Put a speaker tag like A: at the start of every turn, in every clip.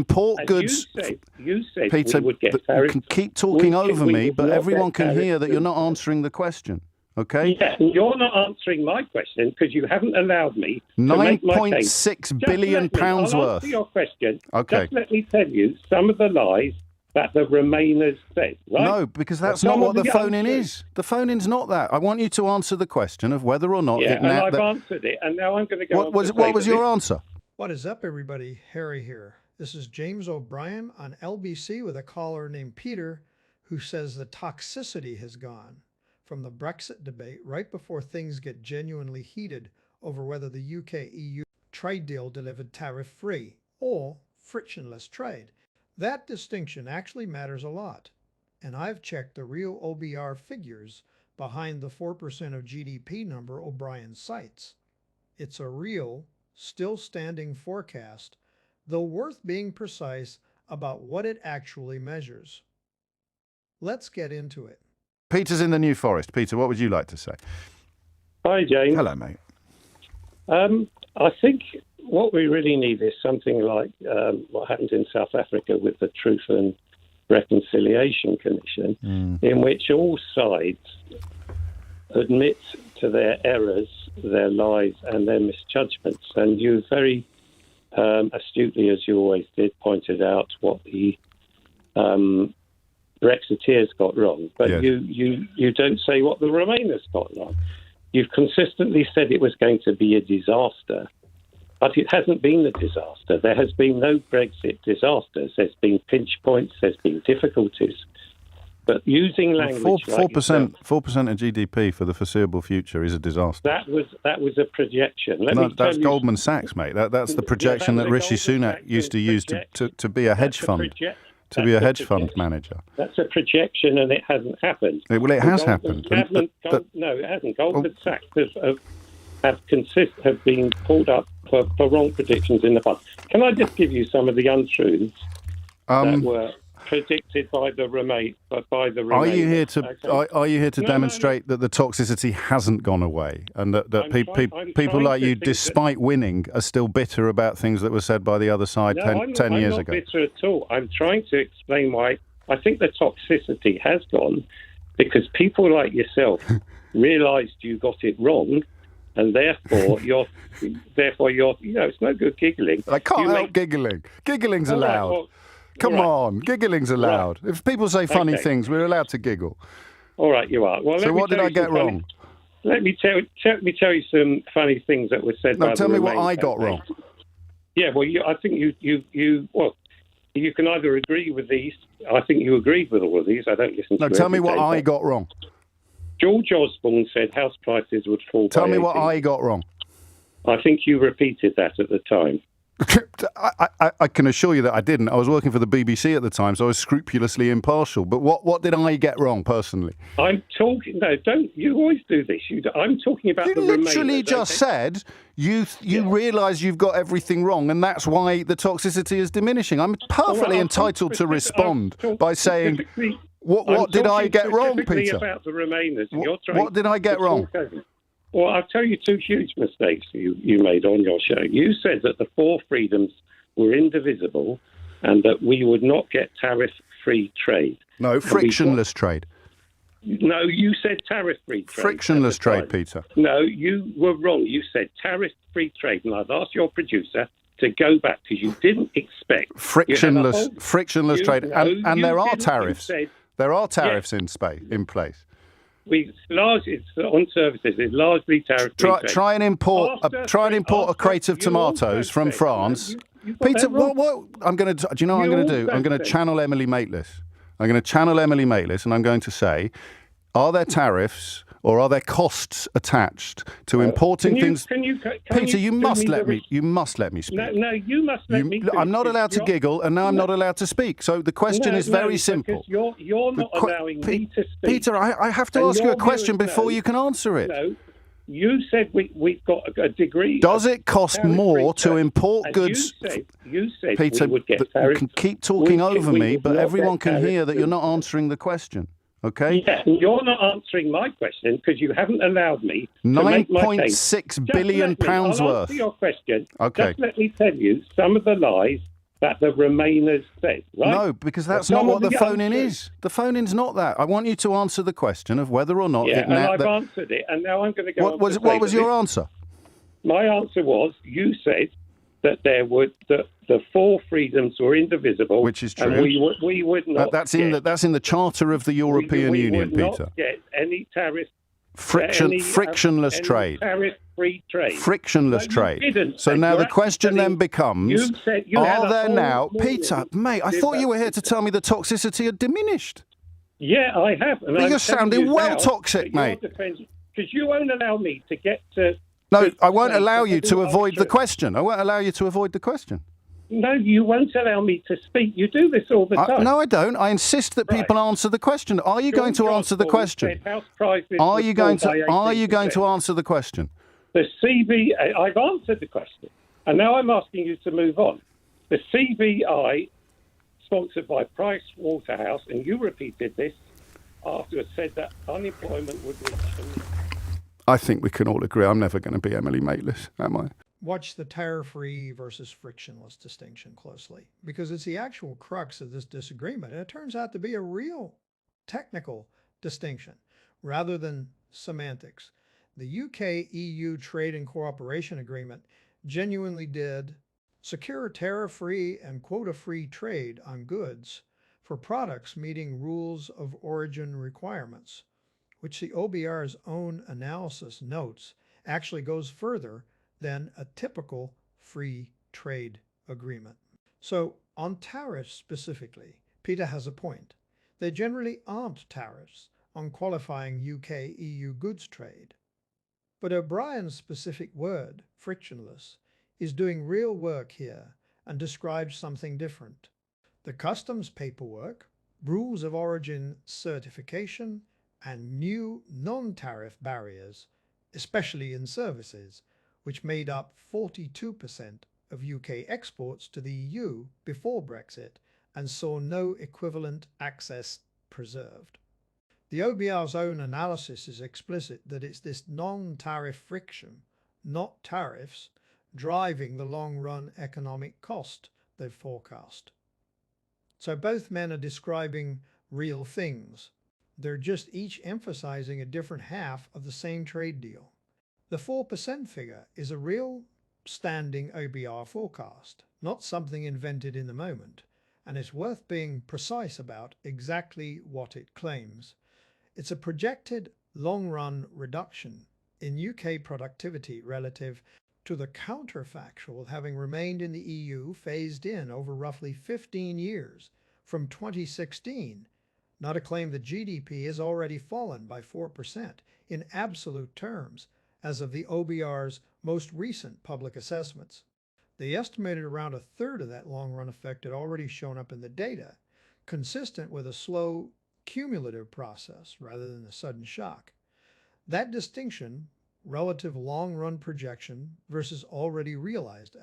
A: import goods.
B: You said
A: Peter,
B: we would get
A: you
B: tariffs.
A: can keep talking over me, but everyone can hear that you're
B: not
A: not answering the question. Okay?
B: Yeah, you're not answering my question because you haven't allowed me to make my case.
A: £9.6 billion
B: I'll
A: worth.
B: answer your question.
A: Okay.
B: Just let me tell you some of the lies that the Remainers said, right?
A: No, because that's not what the phone-in is. The phone-in's not that. I want you to answer the question of whether or not...
B: I've answered it, and now I'm going to go on to
A: What was your answer?
C: What is up, everybody? Harry here. This is James O'Brien on LBC with a caller named Peter who says the toxicity has gone from the Brexit debate right before things get genuinely heated over whether the UK-EU trade deal delivered tariff-free or frictionless trade. That distinction actually matters a lot, and I've checked the real OBR figures behind the 4% of GDP number O'Brien cites. It's a real, still standing forecast, though worth being precise about what it actually measures. Let's get into it.
A: Peter's in the New Forest. Peter, what would you like to say?
B: Hi, James.
A: Hello, mate.
B: I think what we really need is something like what happened in South Africa with the Truth and Reconciliation Commission, in which all sides admit to their errors, their lies, and their misjudgments. And you very astutely, as you always did, pointed out what the Brexiteers got wrong, but
A: yes.
B: you don't say what the Remainers got wrong. You've consistently said it was going to be a disaster, but it hasn't been a disaster. There has been no Brexit disasters. There's been pinch points, there's been difficulties. But using language
A: 4% of GDP for the foreseeable future is a disaster.
B: That was a projection.
A: That's Goldman Sachs, mate. That's the projection that Rishi Sunak used to use to be a hedge fund. To be a hedge fund manager.
B: That's a projection, and it hasn't happened.
A: Well, it has happened.
B: No, it hasn't. Goldman Sachs have been pulled up for wrong predictions in the past. Can I just give you some of the untruths that were predicted by the Remain? Are
A: you here to demonstrate that the toxicity hasn't gone away, and that people like you, despite winning, are still bitter about things that were said by the other side 10 years ago?
B: I'm not bitter at all. I'm trying to explain why I think the toxicity has gone, because people like yourself realised you got it wrong, and therefore you're it's no good giggling.
A: I can't help giggling. Giggling's allowed.
B: Well,
A: Come on, giggling's allowed. Right. If people say funny things, we're allowed to giggle.
B: All right, you are. Well,
A: so what did I get wrong?
B: Let me tell you some funny things that were said.
A: No, tell me what I got wrong.
B: Yeah, well, I think you can either agree with these. I think you agreed with all of these. I don't listen to.
A: No, tell me what I got wrong.
B: George Osborne said house prices would fall.
A: Tell me what I got wrong.
B: I think you repeated that at the time.
A: I can assure you that I didn't. I was working for the BBC at the time, so I was scrupulously impartial. But what did I get wrong personally?
B: I'm talking. No, don't. You always do this. I'm talking about.
A: You literally just said you realise you've got everything wrong, and that's why the toxicity is diminishing. I'm perfectly entitled to respond by saying, "What did I get wrong, Peter?"
B: About the Remainers.
A: What did I get wrong?
B: Well, I'll tell you two huge mistakes you made on your show. You said that the four freedoms were indivisible and that we would not get tariff-free trade.
A: No, frictionless trade.
B: No, you said tariff-free trade.
A: Frictionless trade, Peter.
B: No, you were wrong. You said tariff-free trade, and I've asked your producer to go back because you didn't expect...
A: Frictionless trade, and there are tariffs. There are tariffs in place.
B: It's on services. It's largely tariff.
A: Try and import a crate of tomatoes from France. Peter, what I'm going to do? You know what I'm going to do? I'm going to channel Emily Maitlis. And I'm going to say, are there tariffs or are there costs attached to importing things? Peter, you must let me speak.
B: No, you must let me.
A: I'm not allowed to giggle, and now I'm not allowed to speak. So the question is very simple.
B: You're not allowing me to speak.
A: Peter, I have to ask you a question before you can answer it.
B: No, you said we've got a degree.
A: Does it cost more to import goods?
B: You said
A: Peter,
B: we would get
A: you can keep talking over me, but everyone can hear that you're not answering the question. Okay?
B: Yeah, you're not answering my question because you haven't allowed me to make my case.
A: £9.6 billion worth.
B: I'll answer your question.
A: Okay.
B: Just let me tell you some of the lies that the Remainers said, right?
A: No, because that's not what the phone-in is. The phone-in's not that. I want you to answer the question of whether or not...
B: Yeah, and I've answered it, and now I'm going to go
A: What was your answer?
B: My answer was, you said that the four freedoms were indivisible.
A: Which is true.
B: And we would not
A: that's in the Charter of the European Union, Peter.
B: We would not get any tariff...
A: frictionless trade.
B: Tariff-free trade.
A: Frictionless trade. So now the question then becomes, are there now... Peter, mate, I thought you were here to tell me the toxicity had diminished.
B: Yeah, I have. And
A: you're sounding well toxic, mate.
B: Because you won't allow me to get to...
A: No, I won't allow you to avoid the question. I won't allow you to avoid the question.
B: No, you won't allow me to speak. You do this all the time.
A: No, I don't. I insist that people answer the question. Are you going to answer the question? Are you going to answer the question?
B: The CBI, I've answered the question, and now I'm asking you to move on. The CBI, sponsored by Price Waterhouse, and you repeated this afterwards, said that unemployment would reach...
A: I think we can all agree I'm never going to be Emily Maitlis, am I?
C: Watch the tariff-free versus frictionless distinction closely, because it's the actual crux of this disagreement, and it turns out to be a real technical distinction rather than semantics. The UK-EU Trade and Cooperation Agreement genuinely did secure tariff-free and quota-free trade on goods for products meeting rules of origin requirements, which the OBR's own analysis notes actually goes further than a typical free trade agreement. So on tariffs specifically, Peter has a point. There generally aren't tariffs on qualifying UK-EU goods trade. But O'Brien's specific word, frictionless, is doing real work here and describes something different. The customs paperwork, rules of origin certification, and new non-tariff barriers, especially in services, which made up 42% of UK exports to the EU before Brexit and saw no equivalent access preserved. The OBR's own analysis is explicit that it's this non-tariff friction, not tariffs, driving the long-run economic cost they've forecast. So both men are describing real things. They're just each emphasizing a different half of the same trade deal. The 4% figure is a real standing OBR forecast, not something invented in the moment, and it's worth being precise about exactly what it claims. It's a projected long-run reduction in UK productivity relative to the counterfactual having remained in the EU phased in over roughly 15 years from 2016, not a claim that GDP has already fallen by 4% in absolute terms as of the OBR's most recent public assessments. They estimated around a third of that long-run effect had already shown up in the data, consistent with a slow cumulative process rather than a sudden shock. That distinction, relative long-run projection versus already realized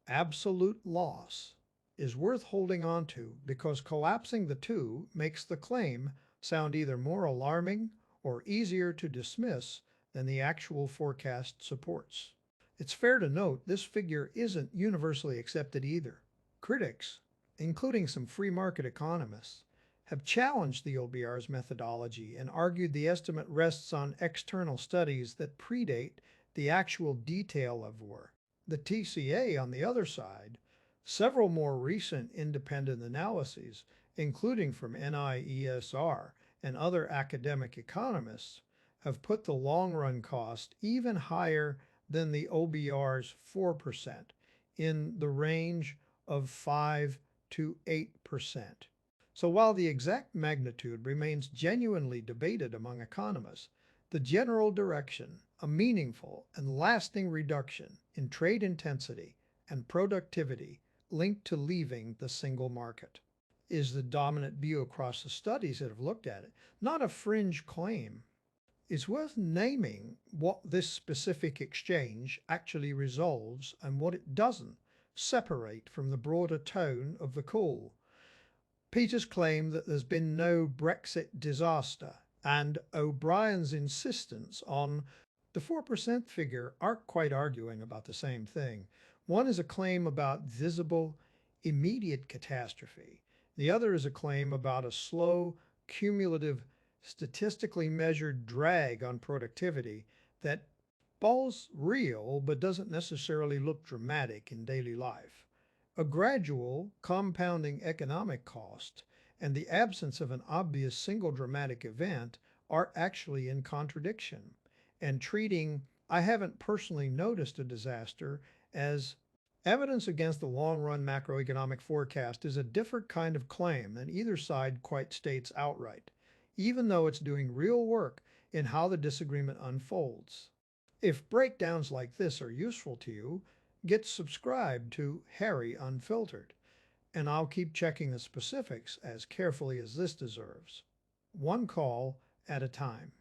C: absolute loss, is worth holding on to because collapsing the two makes the claim sound either more alarming or easier to dismiss than the actual forecast supports. It's fair to note this figure isn't universally accepted either. Critics, including some free market economists, have challenged the OBR's methodology and argued the estimate rests on external studies that predate the actual detail of war. The TCA, on the other side, several more recent independent analyses, including from NIESR and other academic economists, have put the long-run cost even higher than the OBR's 4%, in the range of 5 to 8%. So while the exact magnitude remains genuinely debated among economists, the general direction, a meaningful and lasting reduction in trade intensity and productivity linked to leaving the single market, is the dominant view across the studies that have looked at it, not a fringe claim. It's worth naming what this specific exchange actually resolves and what it doesn't separate from the broader tone of the call. Peter's claim that there's been no Brexit disaster and O'Brien's insistence on the 4% figure aren't quite arguing about the same thing. One is a claim about visible, immediate catastrophe. The other is a claim about a slow, cumulative, statistically measured drag on productivity that falls real but doesn't necessarily look dramatic in daily life. A gradual, compounding economic cost and the absence of an obvious single dramatic event are actually in contradiction, and treating "I haven't personally noticed a disaster" as evidence against the long-run macroeconomic forecast is a different kind of claim than either side quite states outright, even though it's doing real work in how the disagreement unfolds. If breakdowns like this are useful to you, get subscribed to Harry Unfiltered, and I'll keep checking the specifics as carefully as this deserves. One call at a time.